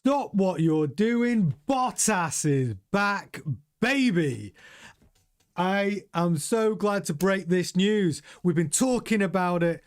Stop what you're doing. Bottas is back, baby. I am so glad to break this news. We've been talking about it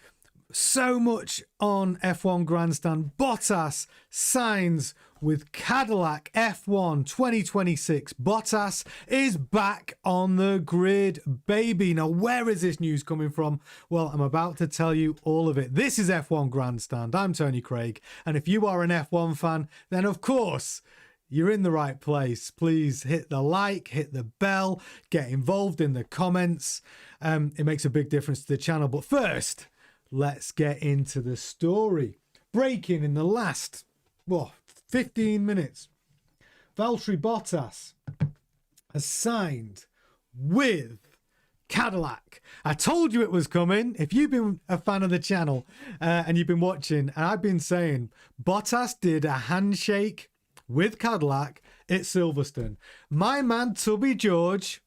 so much on F1 Grandstand. Bottas signs with Cadillac F1 2026. Bottas is back on the grid, baby. Now, where is this news coming from? Well, I'm about to tell you all of it. This is F1 Grandstand. I'm Tony Craig. And if you are an F1 fan, then of course, you're in the right place. Please hit the like, hit the bell, get involved in the comments. It makes a big difference to the channel. But first, let's get into the story. Breaking in the last 15 minutes. Valtteri Bottas has signed with Cadillac. I told you it was coming. If you've been a fan of the channel and you've been watching, and I've been saying, Bottas did a handshake with Cadillac at Silverstone. My man, Tubby George,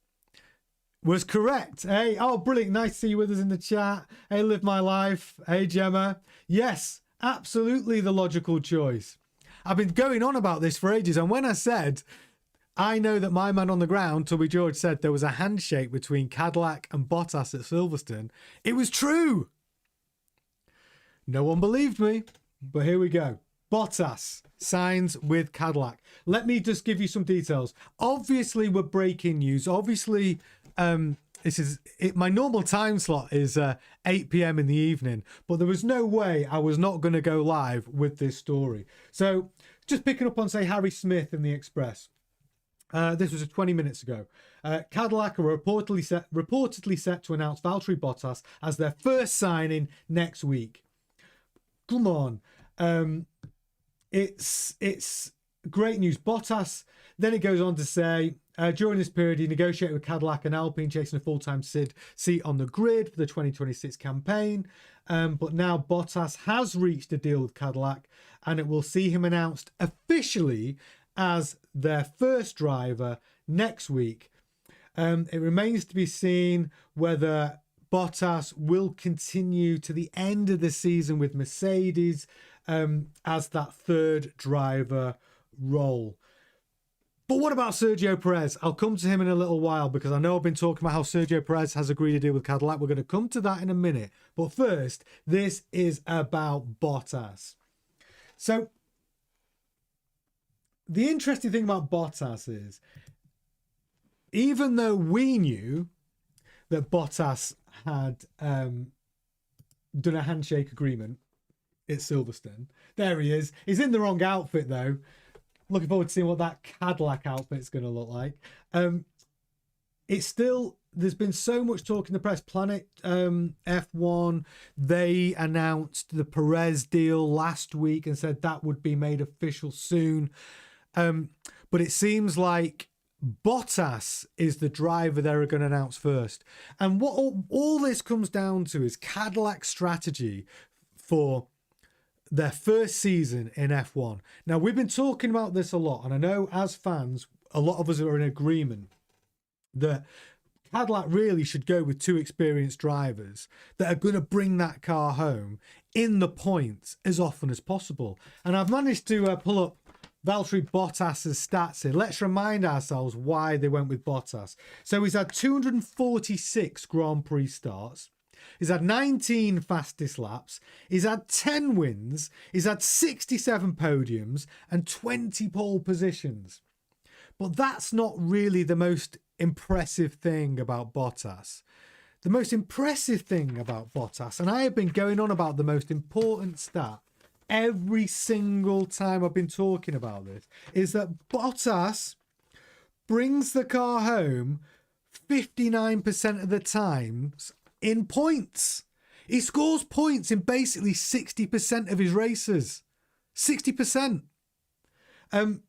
was correct. Hey, oh, brilliant. Nice to see you with us in the chat. Hey, Live My Life. Hey, Gemma. Yes, absolutely the logical choice. I've been going on about this for ages. And when I said, I know that my man on the ground, Tubby George, said there was a handshake between Cadillac and Bottas at Silverstone, it was true. No one believed me, but here we go. Bottas signs with Cadillac. Let me just give you some details. Obviously, we're breaking news. Obviously, my normal time slot is 8 p.m. in the evening, but there was no way I was not going to go live with this story. So just picking up on, say, Harry Smith in the Express. This was 20 minutes ago. Cadillac are reportedly set to announce Valtteri Bottas as their first signing next week. Come on. It's great news. Bottas, then it goes on to say, during this period, he negotiated with Cadillac and Alpine, chasing a full-time seat on the grid for the 2026 campaign. But now Bottas has reached a deal with Cadillac, and it will see him announced officially as their first driver next week. It remains to be seen whether Bottas will continue to the end of the season with Mercedes as that third driver role. But what about Sergio Perez? I'll come to him in a little while because I know I've been talking about how Sergio Perez has agreed to deal with Cadillac. We're going to come to that in a minute. But first, this is about Bottas. So the interesting thing about Bottas is, even though we knew that Bottas had done a handshake agreement at Silverstone, there he is. He's in the wrong outfit though. Looking forward to seeing what that Cadillac outfit's going to look like. It's still, there's been so much talk in the press. Planet F1, they announced the Perez deal last week and said that would be made official soon. But it seems like Bottas is the driver they're going to announce first. And what all this comes down to is Cadillac's strategy for their first season in F1. Now, we've been talking about this a lot, and I know as fans, a lot of us are in agreement that Cadillac really should go with two experienced drivers that are going to bring that car home in the points as often as possible. And I've managed to pull up Valtteri Bottas's stats here. Let's remind ourselves why they went with Bottas. So he's had 246 Grand Prix starts. He's had 19 fastest laps. He's had 10 wins. He's had 67 podiums and 20 pole positions. But that's not really the most impressive thing about Bottas. The most impressive thing about Bottas, and I have been going on about the most important stat every single time I've been talking about this, is that Bottas brings the car home 59% of the times in points. He scores points in basically 60% of his races. 60%. And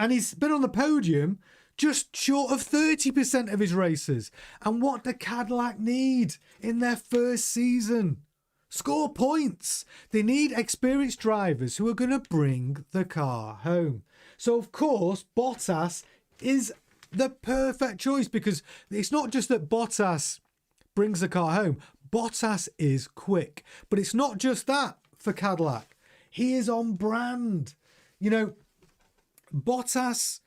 he's been on the podium just short of 30% of his races. And what do Cadillac need in their first season? Score points. They need experienced drivers who are going to bring the car home. So, of course, Bottas is the perfect choice, because it's not just that Bottas brings the car home. Bottas is quick. But it's not just that for Cadillac. He is on brand. You know, Bottas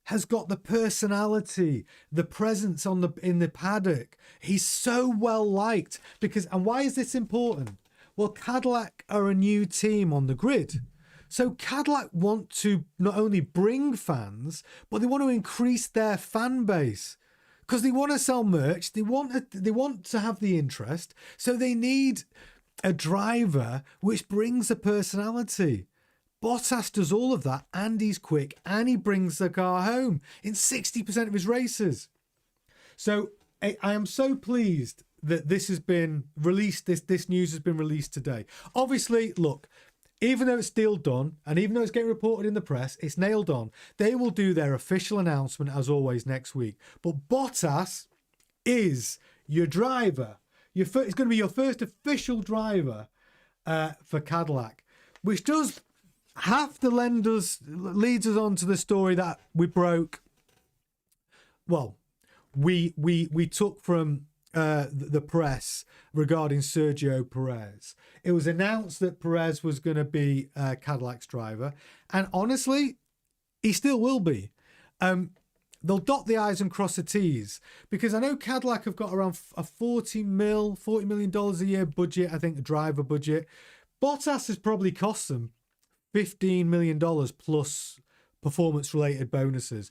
has got the personality, the presence in the paddock. He's so well liked because, and why is this important? Well, Cadillac are a new team on the grid. So Cadillac want to not only bring fans, but they want to increase their fan base because they want to sell merch. They want to have the interest. So they need a driver which brings a personality. Bottas does all of that, and he's quick, and he brings the car home in 60% of his races. So I am so pleased that this has been released. This news has been released today. Obviously, look, even though it's still done, and even though it's getting reported in the press, it's nailed on. They will do their official announcement, as always, next week. But Bottas is your driver. It's going to be your first official driver for Cadillac, which does have to leads us on to the story that we broke. Well, we took from the press regarding Sergio Perez. It was announced that Perez was going to be Cadillac's driver, and honestly, he still will be. They'll dot the I's and cross the T's, because I know Cadillac have got around a $40 million a year budget, I think, a driver budget. Bottas has probably cost them $15 million plus performance-related bonuses.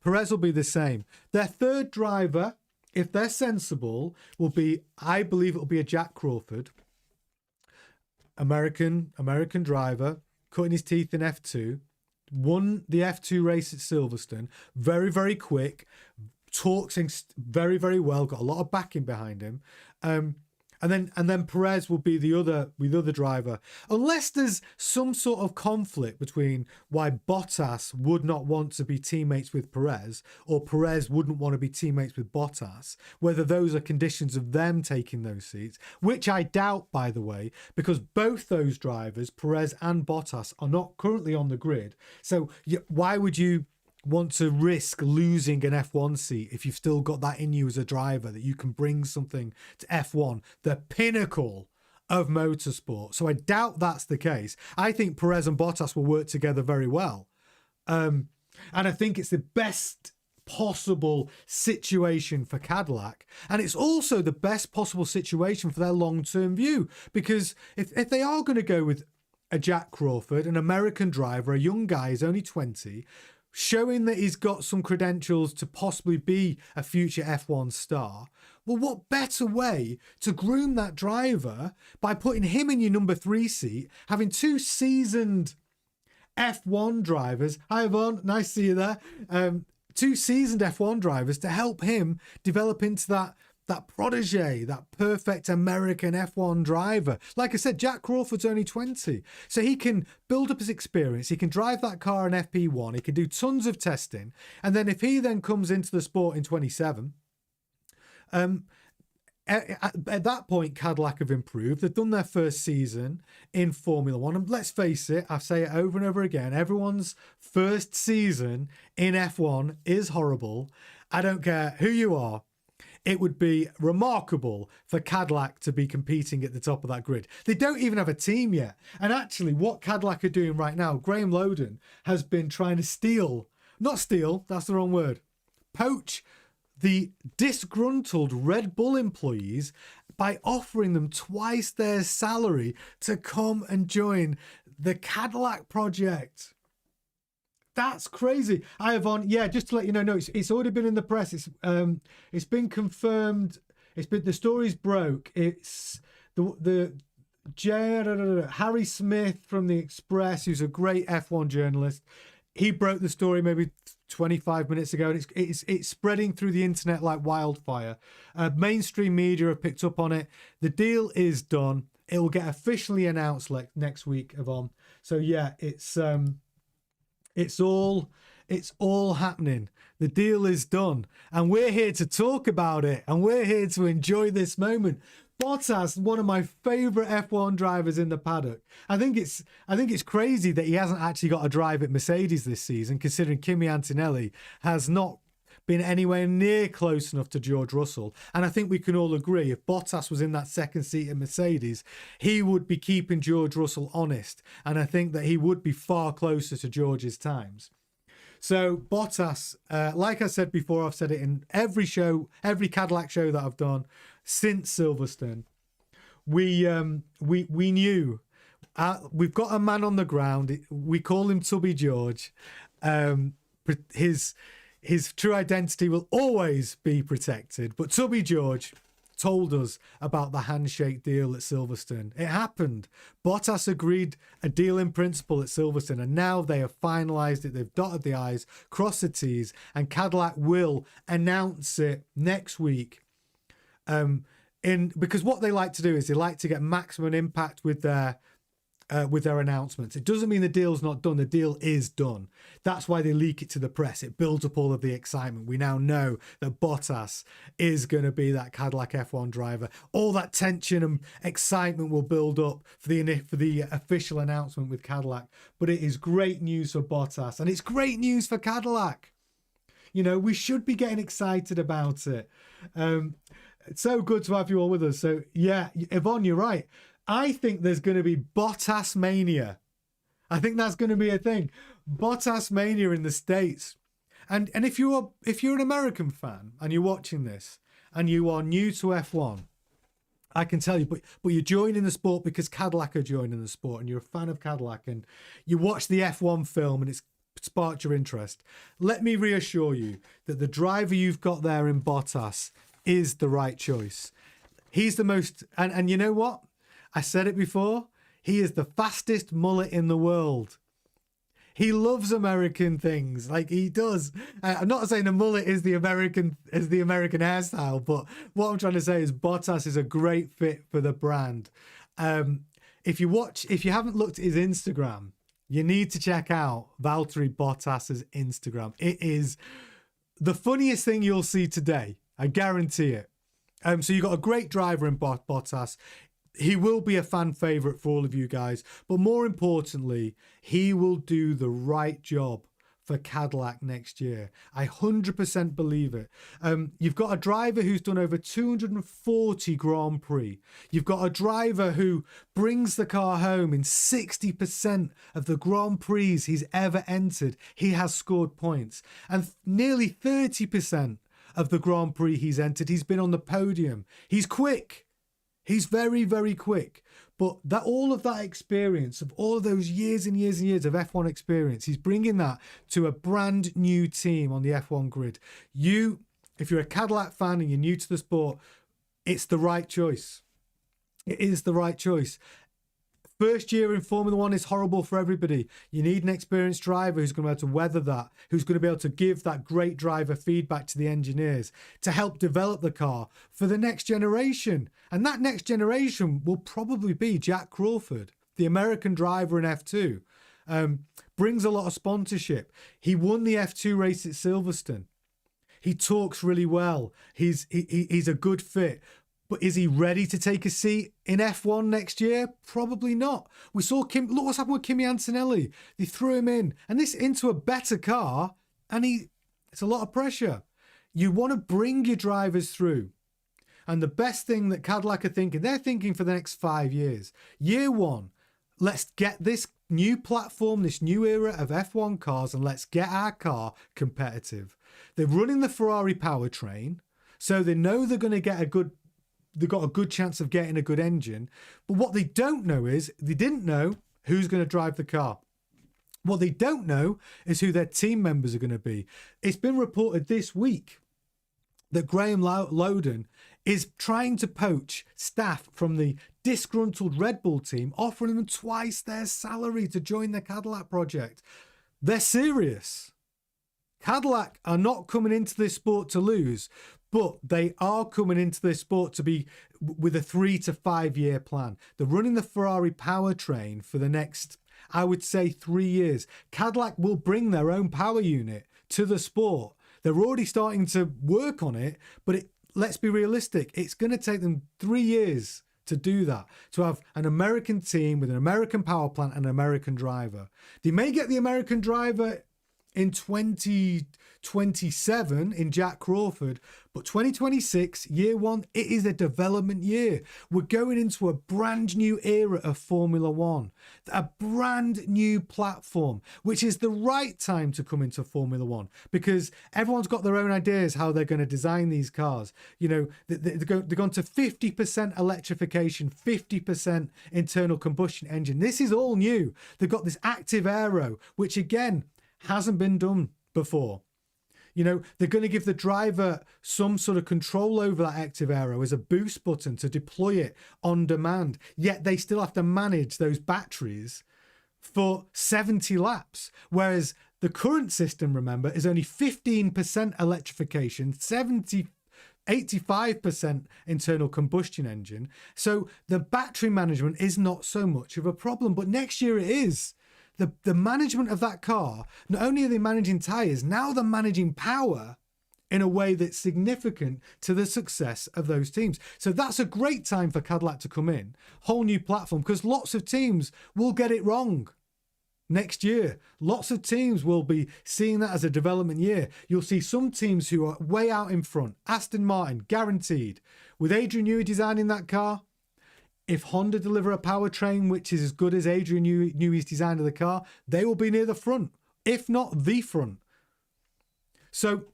Perez will be the same. Their third driver, if they're sensible, will be, I believe it'll be a Jack Crawford, American driver, cutting his teeth in F2, won the F2 race at Silverstone, very, very quick, talks very, very well, got a lot of backing behind him. And then Perez will be the other driver, unless there's some sort of conflict between why Bottas would not want to be teammates with Perez, or Perez wouldn't want to be teammates with Bottas, whether those are conditions of them taking those seats, which I doubt, by the way, because both those drivers, Perez and Bottas, are not currently on the grid. So why would you want to risk losing an F1 seat if you've still got that in you as a driver, that you can bring something to F1, the pinnacle of motorsport? So I doubt that's the case. I think Perez and Bottas will work together very well. And I think it's the best possible situation for Cadillac. And it's also the best possible situation for their long-term view, because if they are going to go with a Jack Crawford, an American driver, a young guy, he's only 20, showing that he's got some credentials to possibly be a future F1 star, well, what better way to groom that driver by putting him in your number 3 seat, having 2 seasoned F1 drivers. Hi, Yvonne, nice to see you there. 2 seasoned F1 drivers to help him develop into that protege, that perfect American F1 driver. Like I said, Jack Crawford's only 20, so he can build up his experience. He can drive that car in FP1. He can do tons of testing. And then if he then comes into the sport in 27, at that point, Cadillac have improved. They've done their first season in Formula One. And let's face it, I say it over and over again, everyone's first season in F1 is horrible. I don't care who you are. It would be remarkable for Cadillac to be competing at the top of that grid. They don't even have a team yet. And actually, what Cadillac are doing right now, Graham Loden has been trying to poach the disgruntled Red Bull employees by offering them twice their salary to come and join the Cadillac project. That's crazy. Hi, Yvonne. Yeah, just to let you know, no, it's already been in the press. It's been confirmed. The story's broke. It's the Harry Smith from the Express, who's a great F1 journalist. He broke the story maybe 25 minutes ago, and it's spreading through the internet like wildfire. Mainstream media have picked up on it. The deal is done. It will get officially announced next week, Yvonne. So yeah, it's all happening. The deal is done, and we're here to talk about it, and we're here to enjoy this moment. Bottas, one of my favorite F1 drivers in the paddock. I think it's crazy that he hasn't actually got a drive at Mercedes this season, considering Kimi Antonelli has not been anywhere near close enough to George Russell. And I think we can all agree, if Bottas was in that second seat at Mercedes, he would be keeping George Russell honest. And I think that he would be far closer to George's times. So Bottas, like I said before, I've said it in every show, every Cadillac show that I've done since Silverstone. We knew we've got a man on the ground. We call him Tubby George. His true identity will always be protected. But Tubby George told us about the handshake deal at Silverstone. It happened. Bottas agreed a deal in principle at Silverstone, and now they have finalised it. They've dotted the I's, crossed the T's, and Cadillac will announce it next week. Because what they like to do is they like to get maximum impact with their announcements. It doesn't mean the deal's not done. The deal is done. That's why they leak it to the press. It builds up all of the excitement. We now know that Bottas is going to be that Cadillac F1 driver. All that tension and excitement will build up for the official announcement with Cadillac. But it is great news for Bottas, and it's great news for Cadillac. You know, we should be getting excited about it. It's so good to have you all with us. So yeah, Yvonne, you're right. I think there's going to be Bottas mania. I think that's going to be a thing. Bottas mania in the States. And if you're an American fan and you're watching this and you are new to F1, I can tell you, but you're joining the sport because Cadillac are joining the sport and you're a fan of Cadillac and you watch the F1 film and it's sparked your interest. Let me reassure you that the driver you've got there in Bottas is the right choice. He's the most, and you know what? I said it before, he is the fastest mullet in the world. He loves American things, like he does. I'm not saying a mullet is the American hairstyle, but what I'm trying to say is Bottas is a great fit for the brand. If you haven't looked at his Instagram, you need to check out Valtteri Bottas's Instagram. It is the funniest thing you'll see today. I guarantee it. So you've got a great driver in Bottas. He will be a fan favourite for all of you guys. But more importantly, he will do the right job for Cadillac next year. I 100% believe it. You've got a driver who's done over 240 Grand Prix. You've got a driver who brings the car home in 60% of the Grand Prix he's ever entered. He has scored points. And nearly 30% of the Grand Prix he's entered, he's been on the podium. He's quick. He's very, very quick. But all of that experience, of all of those years and years and years of F1 experience, he's bringing that to a brand new team on the F1 grid. If you're a Cadillac fan and you're new to the sport, it's the right choice. It is the right choice. First year in Formula One is horrible for everybody. You need an experienced driver who's going to be able to weather that, who's going to be able to give that great driver feedback to the engineers to help develop the car for the next generation. And that next generation will probably be Jack Crawford, the American driver in F2. Brings a lot of sponsorship. He won the F2 race at Silverstone. He talks really well. He's a good fit. But is he ready to take a seat in F1 next year? Probably not. We saw look what's happened with Kimi Antonelli. They threw him into a better car, and it's a lot of pressure. You want to bring your drivers through. And the best thing that Cadillac are thinking, they're thinking for the next 5 years. Year one, let's get this new platform, this new era of F1 cars, and let's get our car competitive. They're running the Ferrari powertrain, so they know they're going to get they've got a good chance of getting a good engine. But what they don't know is, they didn't know who's going to drive the car. What they don't know is who their team members are going to be. It's been reported this week that Graham Loudon is trying to poach staff from the disgruntled Red Bull team, offering them twice their salary to join the Cadillac project. They're serious. Cadillac are not coming into this sport to lose, but they are coming into this sport to be with a 3 to 5 year plan. They're running the Ferrari powertrain for the next, I would say, 3 years. Cadillac will bring their own power unit to the sport. They're already starting to work on it, but let's be realistic. It's going to take them 3 years to do that, to have an American team with an American power plant and an American driver. They may get the American driver in 2027 in Jack Crawford, but 2026 year one, it is a development year. We're going into a brand new era of Formula One, a brand new platform, which is the right time to come into Formula One, because everyone's got their own ideas how they're going to design these cars. You know, they've gone to 50% electrification, 50% internal combustion engine. This is all new. They've got this active aero, which again hasn't been done before. You know, they're going to give the driver some sort of control over that active aero as a boost button to deploy it on demand. Yet they still have to manage those batteries for 70 laps. Whereas the current system, remember, is only 15% electrification, 85% internal combustion engine. So the battery management is not so much of a problem. But next year it is. The management of that car, not only are they managing tyres, now they're managing power in a way that's significant to the success of those teams. So that's a great time for Cadillac to come in, whole new platform, because lots of teams will get it wrong next year. Lots of teams will be seeing that as a development year. You'll see some teams who are way out in front. Aston Martin, guaranteed. With Adrian Newey designing that car, if Honda deliver a powertrain which is as good as Adrian Newey's design of the car, they will be near the front, if not the front. So,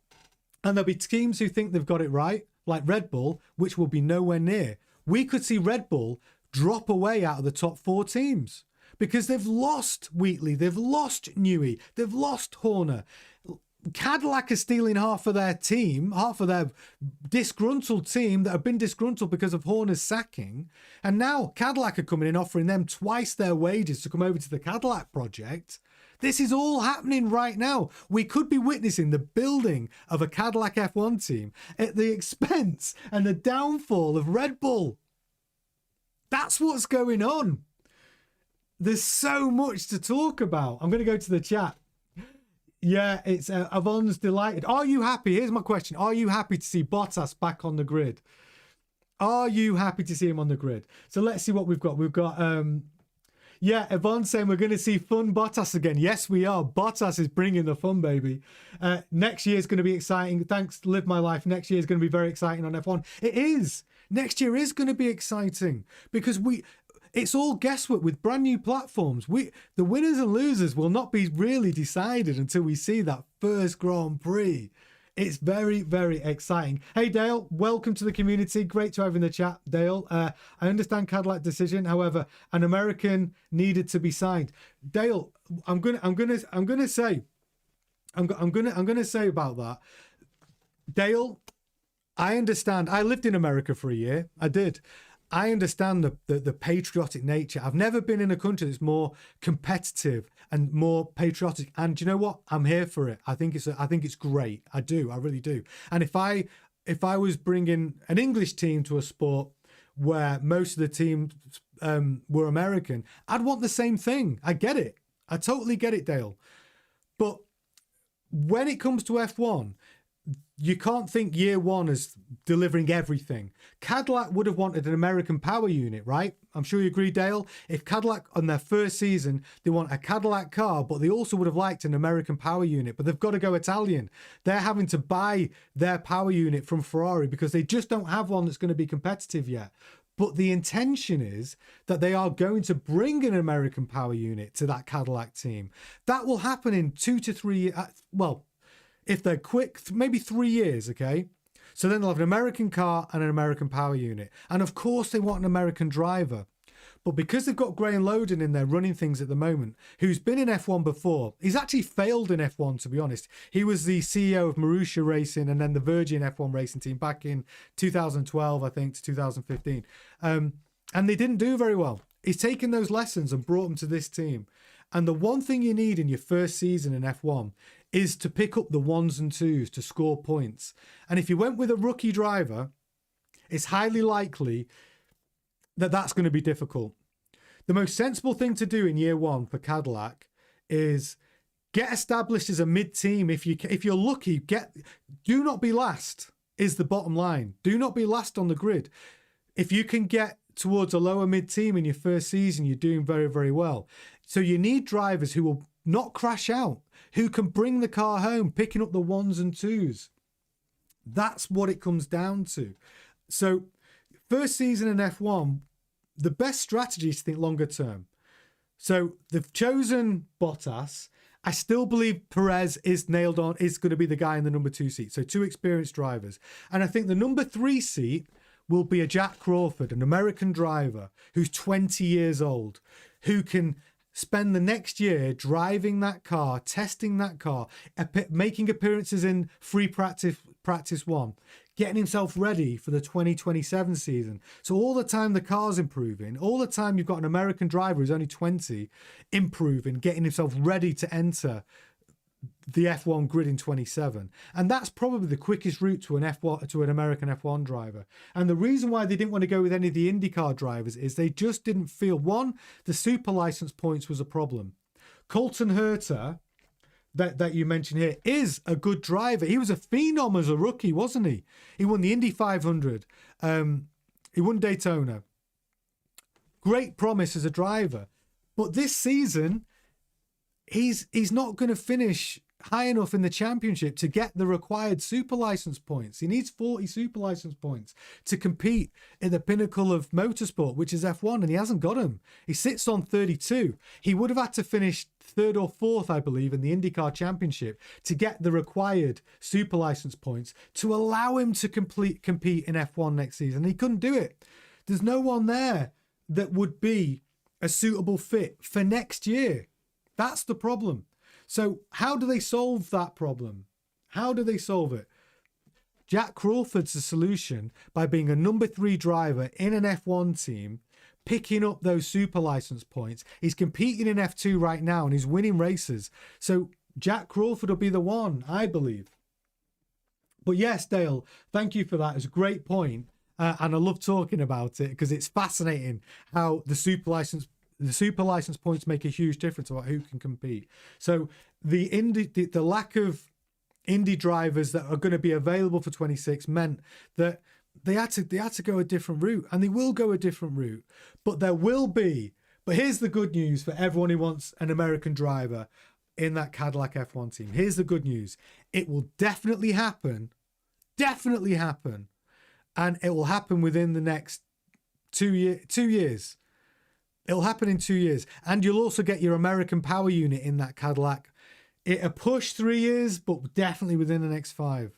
and there'll be teams who think they've got it right, like Red Bull, which will be nowhere near. We could see Red Bull drop away out of the top 4 teams because they've lost Wheatley, they've lost Newey, they've lost Horner. Cadillac is stealing half of their team, half of their disgruntled team that have been disgruntled because of Horner's sacking. And now Cadillac are coming in offering them twice their wages to come over to the Cadillac project. This is all happening right now. We could be witnessing the building of a Cadillac F1 team at the expense and the downfall of Red Bull. That's what's going on. There's so much to talk about. I'm going to go to the chat. Yeah, it's Avon's delighted. Are you happy? Here's my question. Are you happy to see Bottas back on the grid? Are you happy to see him on the grid? So let's see what we've got. We've got, yeah, Yvonne's saying we're going to see fun Bottas again. Yes, we are. Bottas is bringing the fun, baby. Next year is going to be exciting. Thanks, Live My Life. Next year is going to be very exciting on F1. It is. Next year is going to be exciting because it's all guesswork with brand new platforms. The winners and losers will not be really decided until we see that first Grand Prix. It's very, very exciting. Hey, Dale, welcome to the community. Great to have you in the chat, Dale. I understand Cadillac decision. However, an American needed to be signed. Dale, I'm gonna say about that. Dale, I understand. I lived in America for a year. I did. I understand the patriotic nature. I've never been in a country that's more competitive and more patriotic. And do you know what? I'm here for it. I think it's great. I do. I really do. And if I was bringing an English team to a sport where most of the teams were American, I'd want the same thing. I get it. I totally get it, Dale. But when it comes to F1, you can't think year one as delivering everything. Cadillac would have wanted an American power unit, right? I'm sure you agree, Dale. If Cadillac on their first season, they want a Cadillac car, but they also would have liked an American power unit, but they've got to go Italian. They're having to buy their power unit from Ferrari because they just don't have one that's going to be competitive yet. But the intention is that they are going to bring an American power unit to that Cadillac team. That will happen in 2 to 3 years. Well, if they're quick, maybe 3 years, okay? So then they'll have an American car and an American power unit. And of course they want an American driver. But because they've got Graham Loden in there running things at the moment, who's been in F1 before, he's actually failed in F1, to be honest. He was the CEO of Marussia Racing and then the Virgin F1 racing team back in 2012, I think, to 2015. And they didn't do very well. He's taken those lessons and brought them to this team. And the one thing you need in your first season in F1 is to pick up the 1s and 2s to score points. And if you went with a rookie driver, it's highly likely that that's going to be difficult. The most sensible thing to do in year one for Cadillac is get established as a mid-team. If you're lucky, do not be last is the bottom line. Do not be last on the grid. If you can get towards a lower mid-team in your first season, you're doing very, very well. So you need drivers who will not crash out, who can bring the car home, picking up the ones and twos. That's what it comes down to. So first season in F1, the best strategy is to think longer term. So they've chosen Bottas. I still believe Perez is nailed on, is going to be the guy in the number 2 seat. So 2 experienced drivers. And I think the number 3 seat will be a Jack Crawford, an American driver who's 20 years old, who can spend the next year driving that car, testing that car, making appearances in free practice 1, getting himself ready for the 2027 season. So all the time the car's improving, all the time you've got an American driver who's only 20 improving, getting himself ready to enter the F1 grid in 27. And that's probably the quickest route to an American F1 driver. And the reason why they didn't want to go with any of the IndyCar drivers is they just didn't feel, one, the super license points was a problem. Colton Herta, that you mentioned here, is a good driver. He was a phenom as a rookie, wasn't he? He won the Indy 500. He won Daytona. Great promise as a driver. But this season, he's not going to finish high enough in the championship to get the required super license points. He needs 40 super license points to compete in the pinnacle of motorsport, which is F1, and he hasn't got them. He sits on 32. He would have had to finish 3rd or 4th, I believe, in the IndyCar championship to get the required super license points to allow him to compete in F1 next season. He couldn't do it. There's no one there that would be a suitable fit for next year. That's the problem. So how do they solve that problem? How do they solve it? Jack Crawford's the solution by being a number 3 driver in an F1 team, picking up those super license points. He's competing in F2 right now and he's winning races. So Jack Crawford will be the one, I believe. But yes, Dale, thank you for that. It's a great point. And I love talking about it because it's fascinating how the super license points make a huge difference about who can compete. So the lack of Indy drivers that are going to be available for 26 meant that they had to go a different route, and they will go a different route. But there will be. But here's the good news for everyone who wants an American driver in that Cadillac F1 team. Here's the good news. It will definitely happen. Definitely happen. And it will happen within the next 2 years. It'll happen in 2 years. And you'll also get your American power unit in that Cadillac. It'll push 3 years, but definitely within the next 5.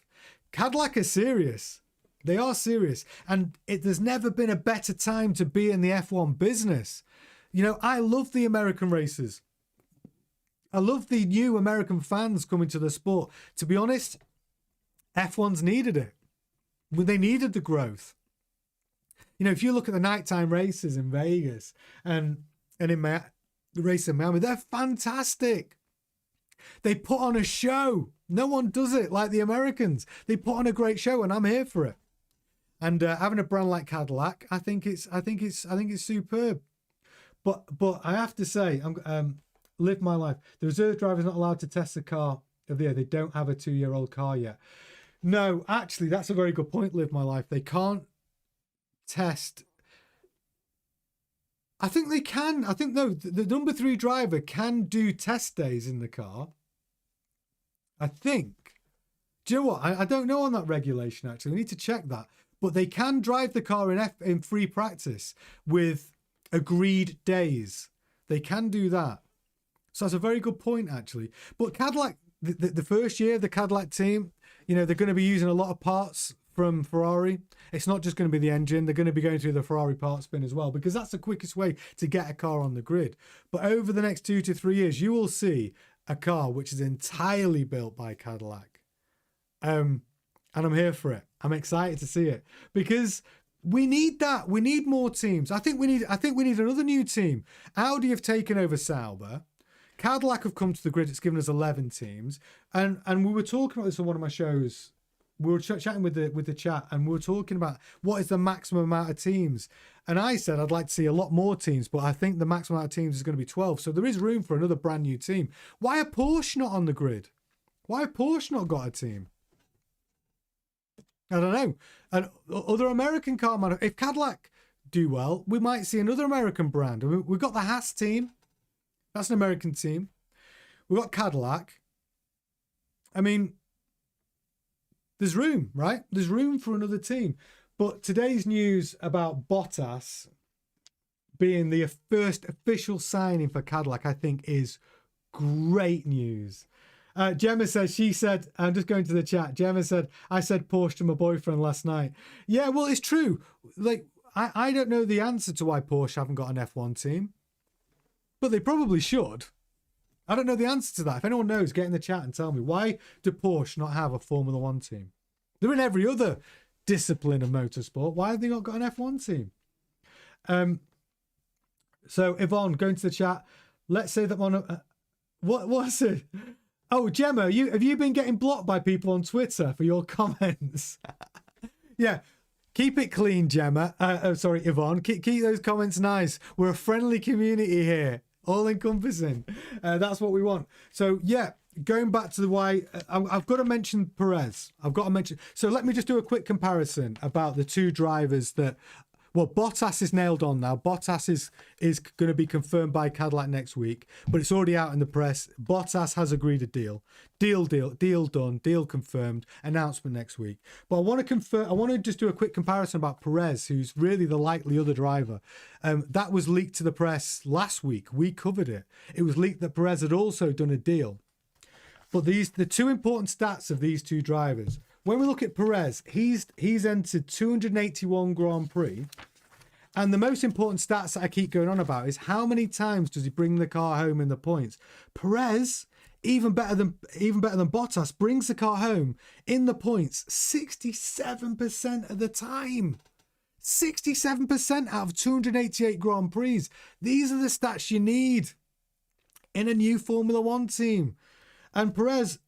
Cadillac is serious. They are serious. And there's never been a better time to be in the F1 business. You know, I love the American races. I love the new American fans coming to the sport. To be honest, F1's needed it. They needed the growth. You know, if you look at the nighttime races in Vegas and in the race in Miami, they're fantastic. They put on a show. No one does it like the Americans. They put on a great show, and I'm here for it. And having a brand like Cadillac, I think it's superb. But I have to say, live my life. The reserve driver is not allowed to test the car of the year. They don't have a 2-year-old car yet. No, actually, that's a very good point. Live my life. They can't test. I think they can. I think no, the number 3 driver can do test days in the car. I think. Do you know what? I don't know on that regulation, actually. We need to check that. But they can drive the car in free practice with agreed days. They can do that. So that's a very good point, actually. But Cadillac, the first year of the Cadillac team, you know, they're going to be using a lot of parts from Ferrari. It's not just going to be the engine. They're going to be going through the Ferrari parts bin as well, because that's the quickest way to get a car on the grid. But over the next 2 to 3 years, you will see a car which is entirely built by Cadillac. And I'm here for it. I'm excited to see it because we need that. We need more teams. I think we need another new team. Audi have taken over Sauber. Cadillac have come to the grid. It's given us 11 teams. And we were talking about this on one of my shows. We were chatting with the chat, and we were talking about what is the maximum amount of teams. And I said I'd like to see a lot more teams, but I think the maximum amount of teams is going to be 12. So there is room for another brand new team. Why are Porsche not on the grid? Why have Porsche not got a team? I don't know. And other American car manufacturers, if Cadillac do well, we might see another American brand. We've got the Haas team. That's an American team. We've got Cadillac. I mean, there's room, right? There's room for another team. But today's news about Bottas being the first official signing for Cadillac, I think, is great news. Gemma says, she said, I'm just going to the chat. Gemma said, I said Porsche to my boyfriend last night. Yeah, well, it's true. Like, I don't know the answer to why Porsche haven't got an F1 team, but they probably should. I don't know the answer to that. If anyone knows, get in the chat and tell me. Why do Porsche not have a Formula One team? They're in every other discipline of motorsport. Why have they not got an F1 team? So, Yvonne, going to the chat. Let's say that one... what's it? Oh, Gemma, have you been getting blocked by people on Twitter for your comments? Yeah. Keep it clean, Gemma. Sorry, Yvonne. Keep those comments nice. We're a friendly community here. All encompassing. That's what we want. So, yeah, going back to the why, I've got to mention Perez. So let me just do a quick comparison about the two drivers that, well, Bottas is nailed on now. Bottas is going to be confirmed by Cadillac next week, but it's already out in the press. Bottas has agreed a deal. Deal done, deal confirmed, announcement next week. But I want to just do a quick comparison about Perez, who's really the likely other driver. That was leaked to the press last week. We covered it. It was leaked that Perez had also done a deal. But the two important stats of these two drivers. When we look at Perez, he's entered 281 Grand Prix. And the most important stats that I keep going on about is how many times does he bring the car home in the points? Perez, even better than Bottas, brings the car home in the points 67% of the time. 67% out of 288 Grand Prix. These are the stats you need in a new Formula One team. And Perez,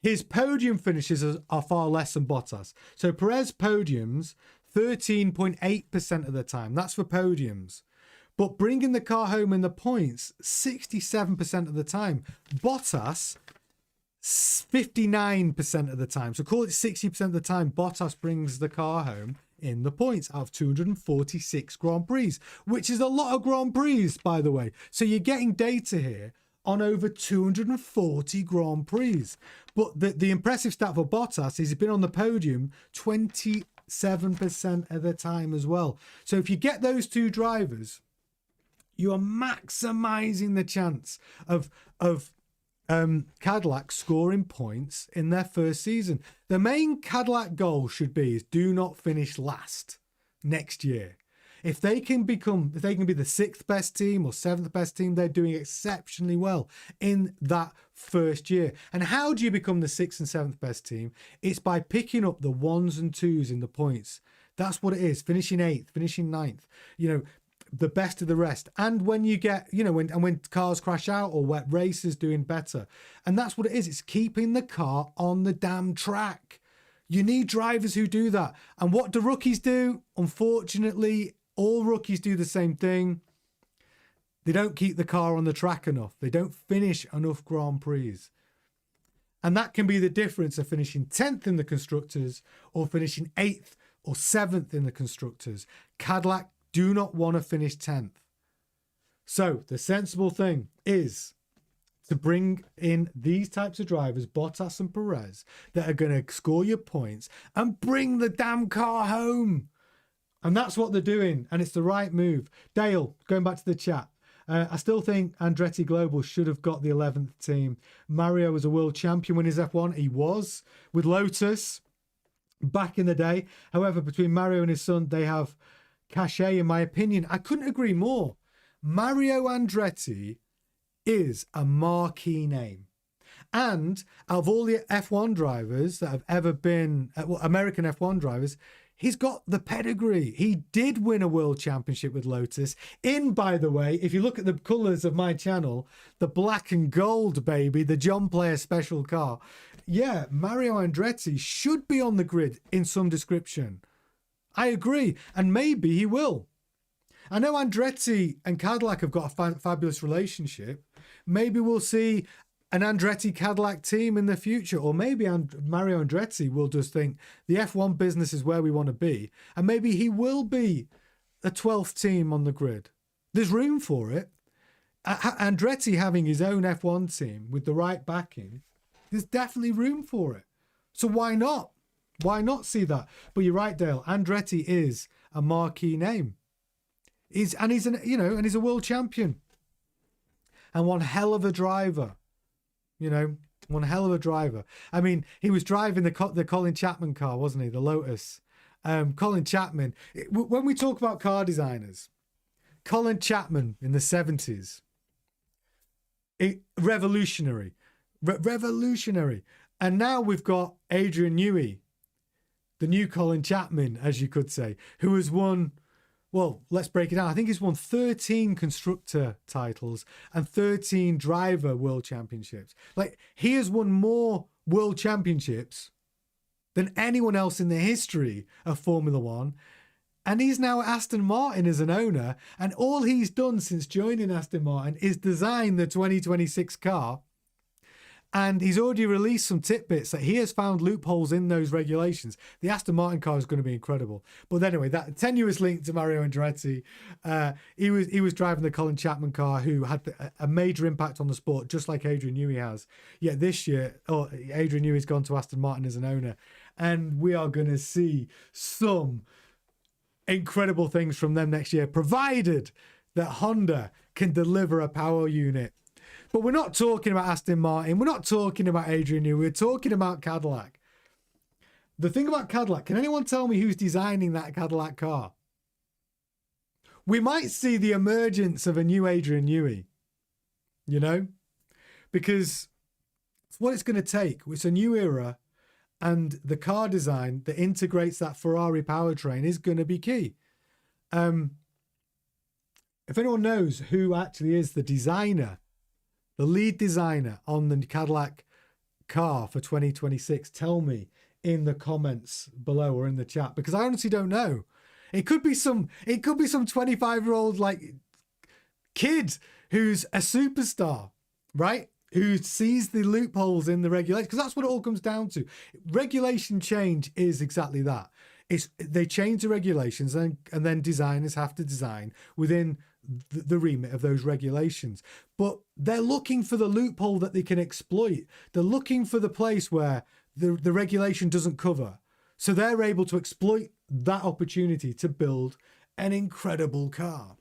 his podium finishes are far less than Bottas. So Perez podiums 13.8% of the time. That's for podiums. But bringing the car home in the points, 67% of the time. Bottas, 59% of the time. So call it 60% of the time, Bottas brings the car home in the points out of 246 Grand Prix, which is a lot of Grand Prix, by the way. So you're getting data here on over 240 Grand Prix. But the impressive stat for Bottas is he's been on the podium 27% of the time as well. So if you get those two drivers, you are maximizing the chance of Cadillac scoring points in their first season. The main Cadillac goal should be is do not finish last next year. If they can be the sixth best team or seventh best team, they're doing exceptionally well in that first year. And how do you become the sixth and seventh best team? It's by picking up the ones and twos in the points. That's what it is. Finishing eighth, finishing ninth, the best of the rest. And when you get, when cars crash out or wet races doing better. And that's what it is. It's keeping the car on the damn track. You need drivers who do that. And what do rookies do? Unfortunately, all rookies do the same thing. They don't keep the car on the track enough. They don't finish enough Grand Prix. And that can be the difference of finishing 10th in the Constructors or finishing 8th or 7th in the Constructors. Cadillac do not want to finish 10th. So the sensible thing is to bring in these types of drivers, Bottas and Perez, that are going to score your points and bring the damn car home. And that's what they're doing, and it's the right move. Dale, going back to the chat, I still think Andretti Global should have got the 11th team. Mario was a world champion when his F1. He was with Lotus back in the day. However, between Mario and his son, they have cachet, in my opinion. I couldn't agree more. Mario Andretti is a marquee name. And out of all the F1 drivers that have ever been, American F1 drivers, he's got the pedigree. He did win a world championship with Lotus. By the way, if you look at the colours of my channel, the black and gold, baby, the John Player special car. Yeah, Mario Andretti should be on the grid in some description. I agree. And maybe he will. I know Andretti and Cadillac have got a fabulous relationship. Maybe we'll see an Andretti Cadillac team in the future, or maybe Mario Andretti will just think the F1 business is where we want to be, and maybe he will be a 12th team on the grid. There's room for it. Andretti having his own F1 team with the right backing, there's definitely room for it. So why not? Why not see that? But you're right, Dale. Andretti is a marquee name. He's a world champion and one hell of a driver. One hell of a driver. I mean, he was driving the Colin Chapman car, wasn't he? The Lotus. Colin Chapman. When we talk about car designers, Colin Chapman in the 70s, revolutionary. Revolutionary. And now we've got Adrian Newey, the new Colin Chapman, as you could say, who has won, well, let's break it down. I think he's won 13 constructor titles and 13 driver world championships. Like, he has won more world championships than anyone else in the history of Formula One. And he's now at Aston Martin as an owner. And all he's done since joining Aston Martin is design the 2026 car. And he's already released some tidbits that he has found loopholes in those regulations. The Aston Martin car is going to be incredible. But anyway, that tenuous link to Mario Andretti. He was driving the Colin Chapman car, who had a major impact on the sport, just like Adrian Newey has. Yet this year, Adrian Newey's gone to Aston Martin as an owner. And we are going to see some incredible things from them next year, provided that Honda can deliver a power unit. But we're not talking about Aston Martin. We're not talking about Adrian Newey. We're talking about Cadillac. The thing about Cadillac, can anyone tell me who's designing that Cadillac car? We might see the emergence of a new Adrian Newey, because it's what it's going to take. It's a new era, and the car design that integrates that Ferrari powertrain is going to be key. If anyone knows who actually is the designer, the lead designer on the Cadillac car for 2026, tell me in the comments below or in the chat, because I honestly don't know. It could be some 25-year-old like kid who's a superstar, right? Who sees the loopholes in the regulation, because that's what it all comes down to. Regulation change is exactly that. They change the regulations, and then designers have to design within the remit of those regulations. But they're looking for the loophole that they can exploit. They're looking for the place where the regulation doesn't cover. So they're able to exploit that opportunity to build an incredible car.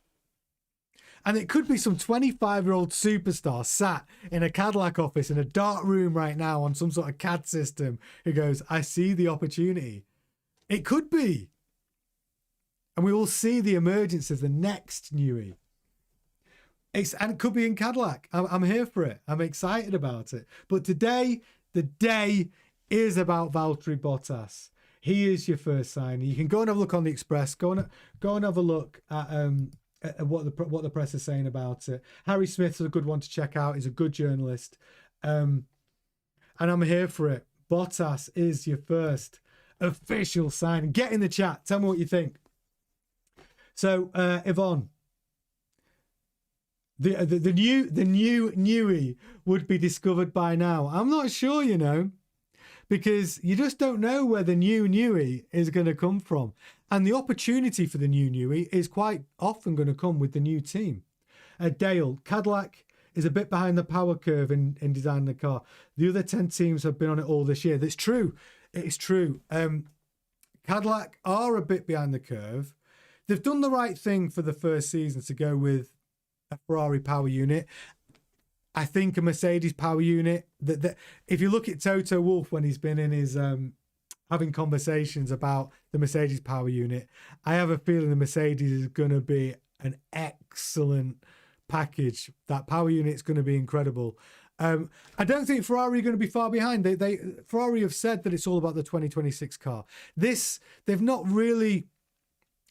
And it could be some 25-year-old superstar sat in a Cadillac office in a dark room right now on some sort of CAD system who goes, I see the opportunity. It could be. And we will see the emergence of the next Newey. And it could be in Cadillac. I'm here for it. I'm excited about it. But today, the day is about Valtteri Bottas. He is your first signing. You can go and have a look on the Express. Go and have a look at what the press is saying about it. Harry Smith's a good one to check out. He's a good journalist. And I'm here for it. Bottas is your first official signing. Get in the chat. Tell me what you think. So, Yvonne, the new Newey would be discovered by now. I'm not sure, because you just don't know where the new Newey is going to come from. And the opportunity for the new Newey is quite often going to come with the new team. Dale, Cadillac is a bit behind the power curve in designing the car. The other 10 teams have been on it all this year. That's true. It's true. Cadillac are a bit behind the curve. They've done the right thing for the first season to go with a Ferrari power unit. I think a Mercedes power unit. That if you look at Toto Wolff when he's been in his having conversations about the Mercedes power unit, I have a feeling the Mercedes is going to be an excellent package. That power unit is going to be incredible. I don't think Ferrari are going to be far behind. Ferrari have said that it's all about the 2026 car. They've not really.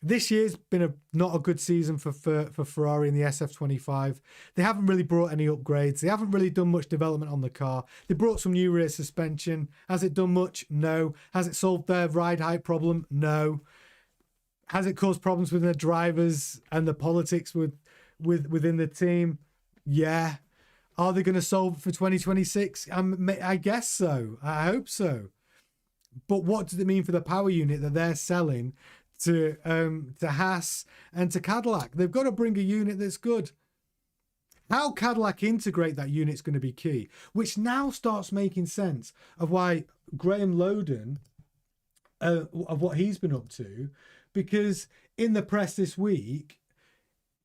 This year's been not a good season for Ferrari in the SF25. They haven't really brought any upgrades. They haven't really done much development on the car. They brought some new rear suspension. Has it done much? No. Has it solved their ride height problem? No. Has it caused problems with the drivers and the politics within the team? Yeah. Are they going to solve it for 2026? I guess so. I hope so. But what does it mean for the power unit that they're selling to Haas and to Cadillac? They've got to bring a unit that's good. How Cadillac integrate that unit's going to be key, which now starts making sense of why Graham Loden, of what he's been up to, because in the press this week,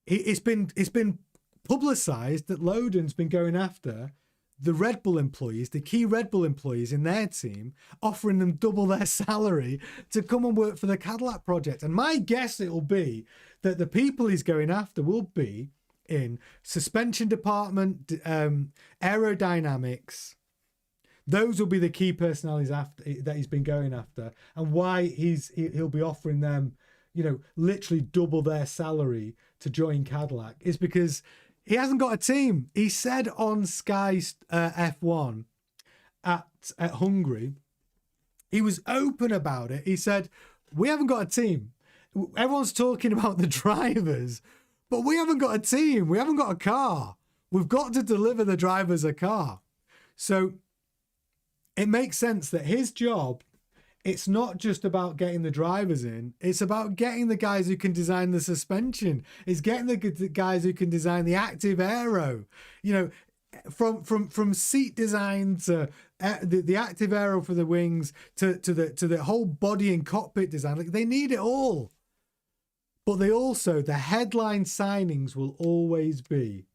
it's been publicized that Loden's been going after the Red Bull employees, the key Red Bull employees in their team, offering them double their salary to come and work for the Cadillac project. And my guess it'll be that the people he's going after will be in suspension department, aerodynamics. Those will be the key personalities that he's been going after, and why he'll be offering them, literally double their salary to join Cadillac is because he hasn't got a team. He said on Sky F1 at Hungary, he was open about it. He said, we haven't got a team. Everyone's talking about the drivers, but we haven't got a team. We haven't got a car. We've got to deliver the drivers a car. So it makes sense that his job, it's not just about getting the drivers in. It's about getting the guys who can design the suspension. It's getting the guys who can design the active aero. From seat design to the active aero for the wings to the whole body and cockpit design. Like, they need it all. But the headline signings will always be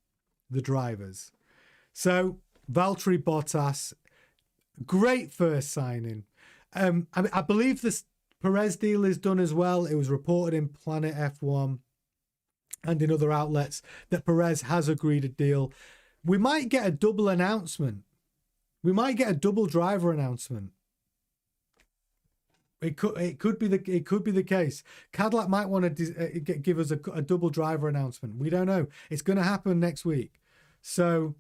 the drivers. So Valtteri Bottas, great first signing. I believe this Perez deal is done as well. It was reported in Planet F1 and in other outlets that Perez has agreed a deal. We might get a double announcement. We might get a double driver announcement. It could be the case. Cadillac might want to give us a double driver announcement. We don't know. It's going to happen next week. So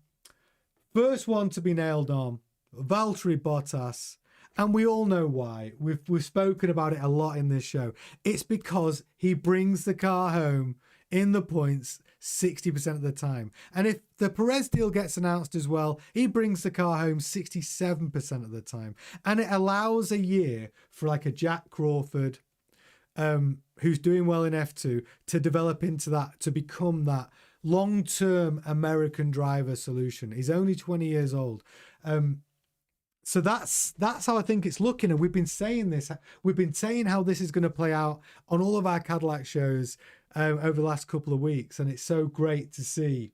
first one to be nailed on, Valtteri Bottas. And we all know why. We've spoken about it a lot in this show. It's because he brings the car home in the points 60% of the time. And if the Perez deal gets announced as well, he brings the car home 67% of the time. And it allows a year for like a Jack Crawford, who's doing well in F2, to develop into that, to become that long-term American driver solution. He's only 20 years old. So that's how I think it's looking. And we've been saying this. We've been saying how this is going to play out on all of our Cadillac shows over the last couple of weeks. And it's so great to see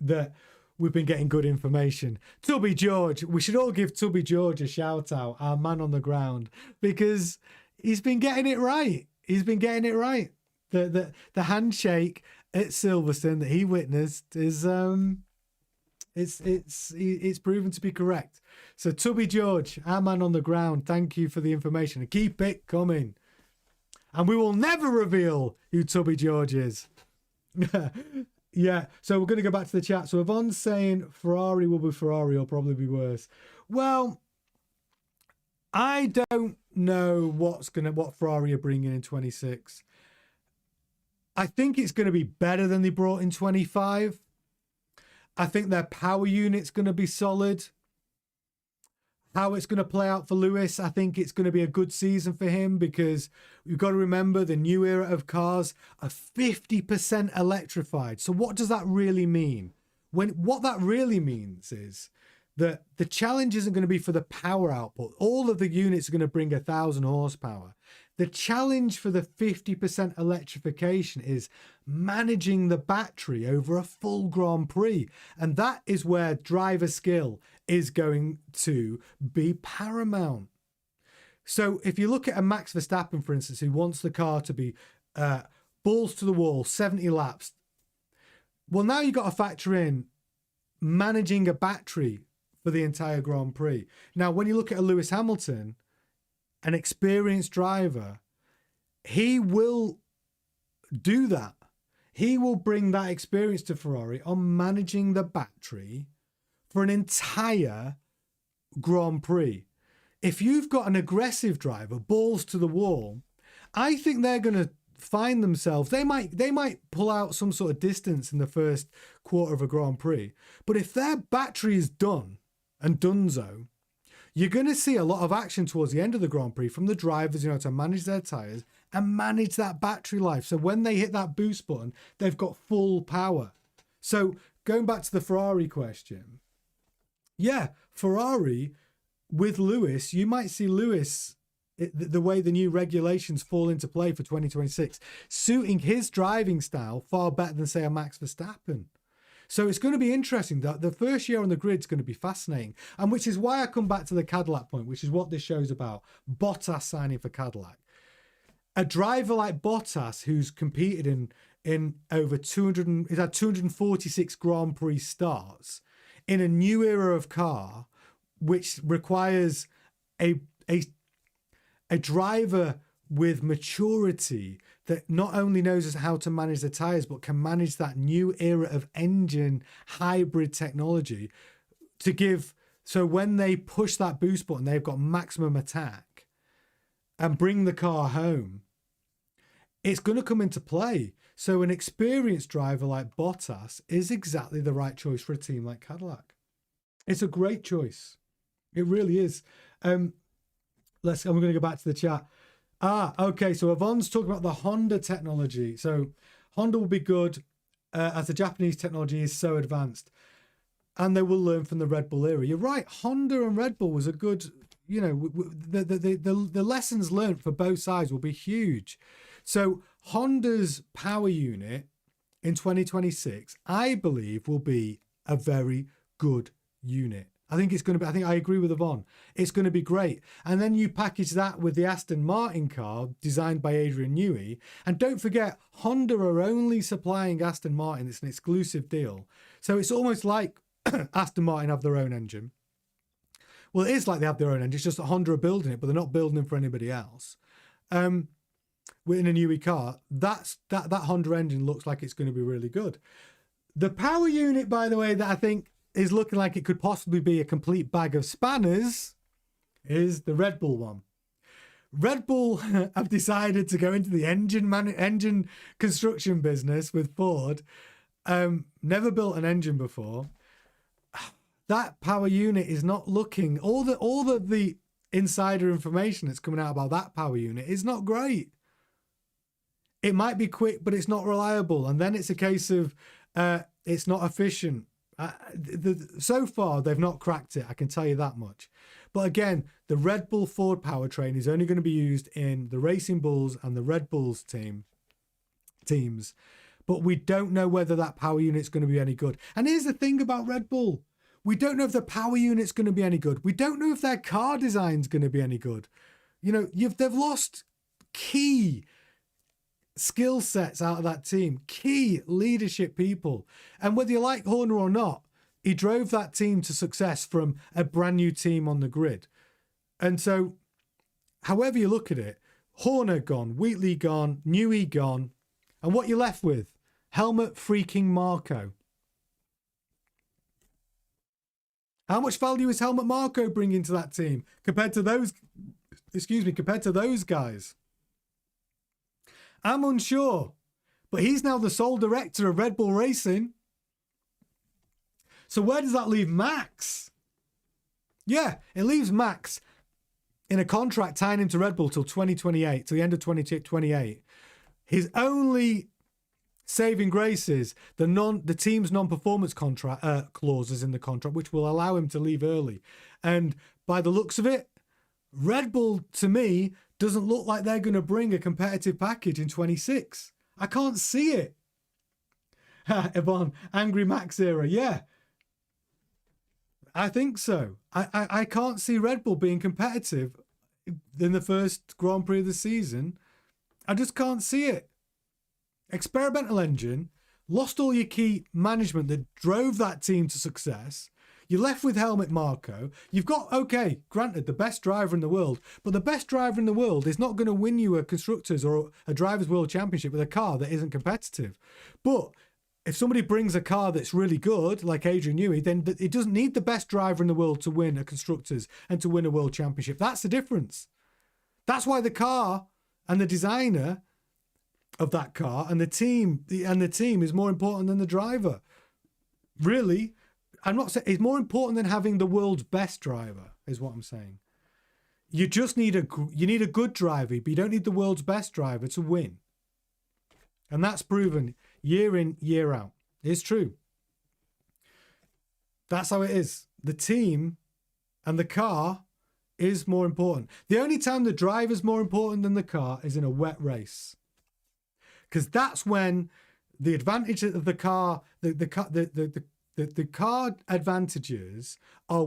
that we've been getting good information. Tubby George, we should all give Tubby George a shout out, our man on the ground, because he's been getting it right. He's been getting it right. The handshake at Silverstone that he witnessed is it's proven to be correct. So Tubby George, our man on the ground, thank you for the information and keep it coming. And we will never reveal who Tubby George is. Yeah, so we're going to go back to the chat. So Yvonne's saying Ferrari will be Ferrari or probably be worse. Well, I don't know what Ferrari are bringing in 26. I think it's going to be better than they brought in 25. I think their power unit's going to be solid. How it's going to play out for Lewis, I think it's going to be a good season for him, because you've got to remember the new era of cars are 50% electrified. So what does that really mean? What that really means is that the challenge isn't going to be for the power output. All of the units are going to bring 1,000 horsepower. The challenge for the 50% electrification is managing the battery over a full Grand Prix. And that is where driver skill is going to be paramount. So if you look at a Max Verstappen, for instance, who wants the car to be balls to the wall, 70 laps. Well, now you've got to factor in managing a battery for the entire Grand Prix. Now, when you look at a Lewis Hamilton, an experienced driver, he will do that. He will bring that experience to Ferrari on managing the battery for an entire Grand Prix. If you've got an aggressive driver, balls to the wall, I think they're going to find themselves, they might pull out some sort of distance in the first quarter of a Grand Prix. But if their battery is done and donezo, you're going to see a lot of action towards the end of the Grand Prix from the drivers, to manage their tyres and manage that battery life. So when they hit that boost button, they've got full power. So going back to the Ferrari question, yeah, Ferrari with Lewis, you might see Lewis, the way the new regulations fall into play for 2026, suiting his driving style far better than, say, a Max Verstappen. So it's going to be interesting. That the first year on the grid is going to be fascinating. And which is why I come back to the Cadillac point, which is what this show's about. Bottas signing for Cadillac. A driver like Bottas, who's competed in over 200, he's had 246 Grand Prix starts in a new era of car, which requires a driver with maturity that not only knows how to manage the tires, but can manage that new era of engine hybrid technology to give. So when they push that boost button, they've got maximum attack and bring the car home. It's going to come into play. So an experienced driver like Bottas is exactly the right choice for a team like Cadillac. It's a great choice. It really is. We're going to go back to the chat. Okay. So Yvonne's talking about the Honda technology. So Honda will be good as the Japanese technology is so advanced, and they will learn from the Red Bull era. You're right. Honda and Red Bull was a good, the lessons learned for both sides will be huge. So Honda's power unit in 2026, I believe, will be a very good unit. I think I agree with Yvonne. It's going to be great. And then you package that with the Aston Martin car designed by Adrian Newey. And don't forget, Honda are only supplying Aston Martin. It's an exclusive deal. So it's almost like Aston Martin have their own engine. Well, it is like they have their own engine. It's just that Honda are building it, but they're not building it for anybody else. In a Newey car, that Honda engine looks like it's going to be really good. The power unit, by the way, that I think is looking like it could possibly be a complete bag of spanners is the Red Bull one. Red Bull have decided to go into the engine construction business with Ford. Never built an engine before. That power unit is not looking, all the insider information that's coming out about that power unit is not great. It might be quick, but it's not reliable. And then it's a case of it's not efficient. So far, they've not cracked it. I can tell you that much. But again, the Red Bull Ford powertrain is only going to be used in the Racing Bulls and the Red Bulls teams. But we don't know whether that power unit's going to be any good. And here's the thing about Red Bull. We don't know if the power unit's going to be any good. We don't know if their car design's going to be any good. They've lost key skill sets out of that team, key leadership people. And whether you like Horner or not, he drove that team to success from a brand new team on the grid. And so, however you look at it, Horner gone, Wheatley gone, Newey gone, and what you're left with, Helmut freaking Marko. How much value is Helmut Marko bringing to that team compared to those guys? I'm unsure, but he's now the sole director of Red Bull Racing. So where does that leave Max? Yeah, it leaves Max in a contract tying him to Red Bull till 2028, till the end of 2028. His only saving grace is the team's non-performance contract clauses in the contract, which will allow him to leave early. And by the looks of it, Red Bull, to me, doesn't look like they're going to bring a competitive package in 26. I can't see it. Yvonne, Angry Max era. Yeah, I think so. I can't see Red Bull being competitive in the first Grand Prix of the season. I just can't see it. Experimental engine, lost all your key management that drove that team to success. You're left with Helmut Marko. You've got, okay, granted, the best driver in the world, but the best driver in the world is not going to win you a Constructors or a Drivers' World Championship with a car that isn't competitive. But if somebody brings a car that's really good, like Adrian Newey, then it doesn't need the best driver in the world to win a Constructors and to win a World Championship. That's the difference. That's why the car and the designer of that car and the team is more important than the driver. Really, I'm not saying it's more important than having the world's best driver, is what I'm saying. You just need a good driver, but you don't need the world's best driver to win. And that's proven year in, year out. It's true. That's how it is. The team and the car is more important. The only time the driver's more important than the car is in a wet race, because that's when the advantage of the car, the car advantages are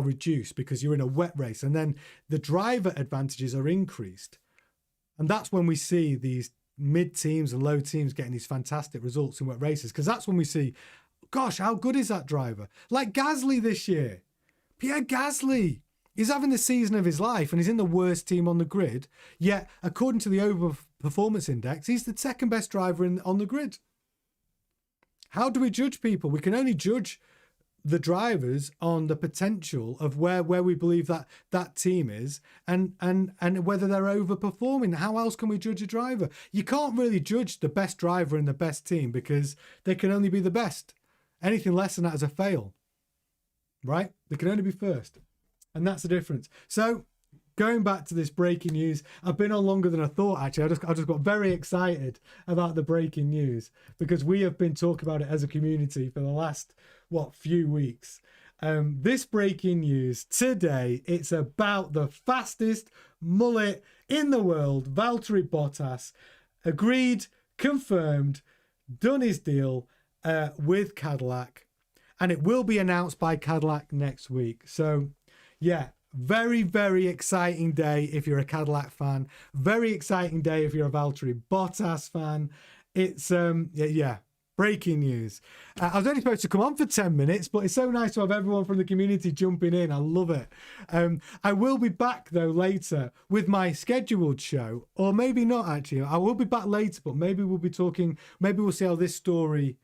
reduced because you're in a wet race, and then the driver advantages are increased, and that's when we see these mid teams and low teams getting these fantastic results in wet races, because that's when we see, gosh, how good is that driver? Like Gasly this year, Pierre Gasly. He's having the season of his life and he's in the worst team on the grid. Yet, according to the Overperformance Index, he's the second best driver on the grid. How do we judge people? We can only judge the drivers on the potential of where we believe that team is and whether they're overperforming. How else can we judge a driver? You can't really judge the best driver in the best team because they can only be the best. Anything less than that is a fail, right? They can only be first. And that's the difference. So going back to this breaking news, I've been on longer than I thought, actually. I just got very excited about the breaking news because we have been talking about it as a community for the last, few weeks. This breaking news today, it's about the fastest mullet in the world, Valtteri Bottas, agreed, confirmed, done his deal with Cadillac, and it will be announced by Cadillac next week. So yeah, very, very exciting day if you're a Cadillac fan. Very exciting day if you're a Valtteri Bottas fan. It's, breaking news. I was only supposed to come on for 10 minutes, but it's so nice to have everyone from the community jumping in. I love it. I will be back, though, later with my scheduled show. Or maybe not, actually. I will be back later, but maybe we'll be talking, maybe we'll see how this story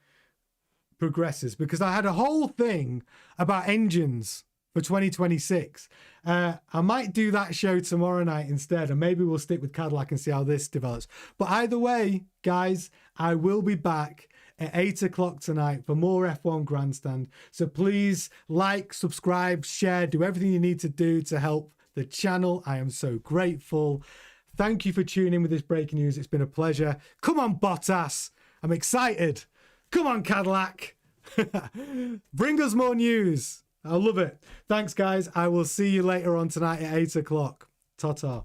progresses. Because I had a whole thing about engines for 2026. I might do that show tomorrow night instead, and maybe we'll stick with Cadillac and see how this develops. But either way, guys, I will be back at 8 o'clock tonight for more F1 Grandstand. So please like, subscribe, share, do everything you need to do to help the channel. I am so grateful. Thank you for tuning in with this breaking news. It's been a pleasure. Come on, Bottas. I'm excited. Come on, Cadillac. Bring us more news. I love it. Thanks, guys. I will see you later on tonight at 8 o'clock. Ta-ta.